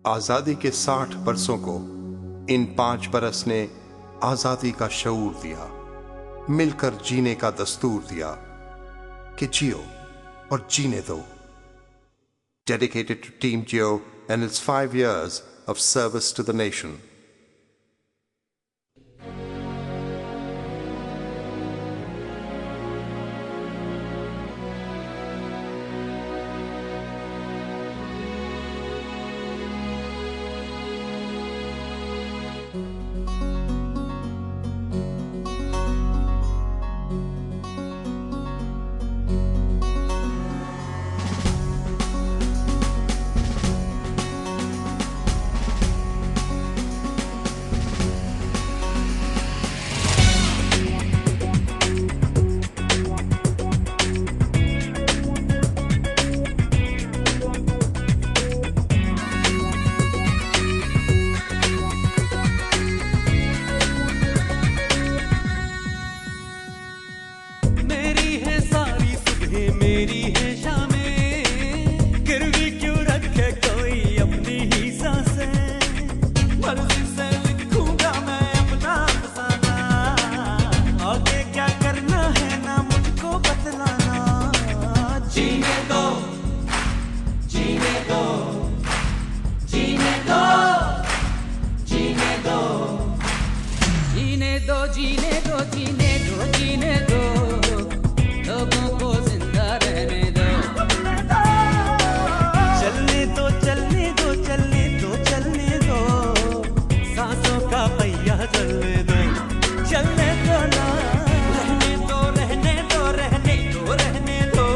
आजादी के 60 बरसों को इन 5 बरस ने आजादी का शऊर दिया, मिलकर जीने का दस्तूर दिया कि जियो और जीने दो। Dedicated to Team Geo and its 5 years of service to the nation. मेरी है शामें, गिरवी क्यों रखे कोई अपनी ही सांसें। मर्जी से लिखूंगा मैं अपना अफसाना, आगे क्या करना है ना मुझको बतलाना। जीने दो, जीने दो, जीने दो, जीने दो, जीने दो, जीने दो, जीने दो, जीने दो, लोगों को जिंदा रहने दो। चलने दो, चलने दो, चलने दो, चलने दो, सांसों का पहिया चलने दो, चलने दो ना। रहने दो, रहने दो, रहने दो, रहने दो,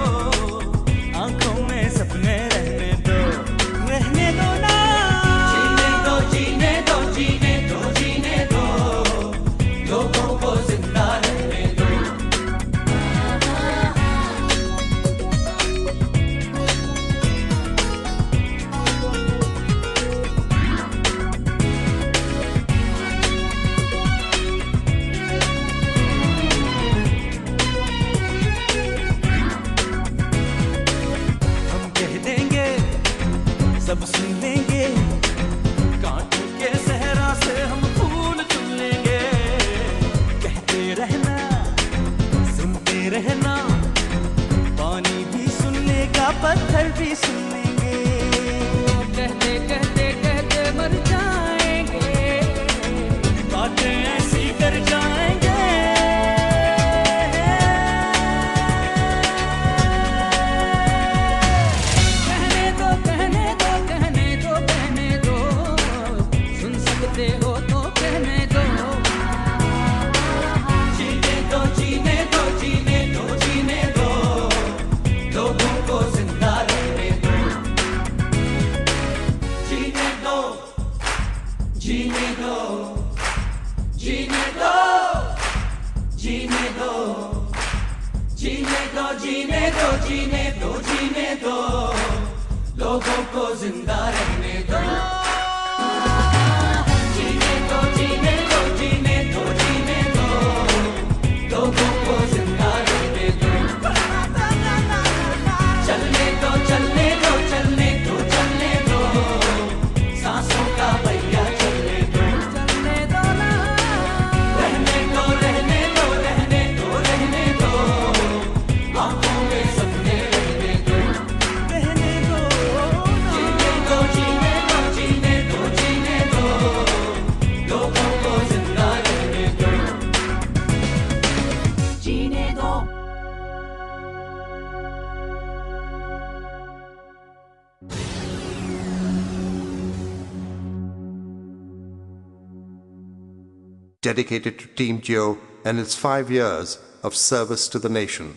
आंखों में सपने रहने दो, रहने दो ना। जीने दो, जीने दो, जीने दो, जीने दो, लोगों को जिंदा रहने दो। सब सुन लेंगे, कांटों के सहरा से हम फूल चुन लेंगे। कहते रहना, सुनते रहना, पानी भी सुन लेगा, पत्थर भी सुन लेंगे। कहते कहते कहते मर जाएंगे, बातें ऐसी कर जाएंगे। हो तो कहने दो, जीने दो, जीने दो, जीने दो, जीने दो, लोगों को जिंदा रहने दो। जीने दो, जीने दो, जीने दो, जीने दो, जीने दो, जीने दो, जीने दो, जीने दो, लोगों को जिंदा रहने दो। Dedicated to Team Geo and its 5 years of service to the nation.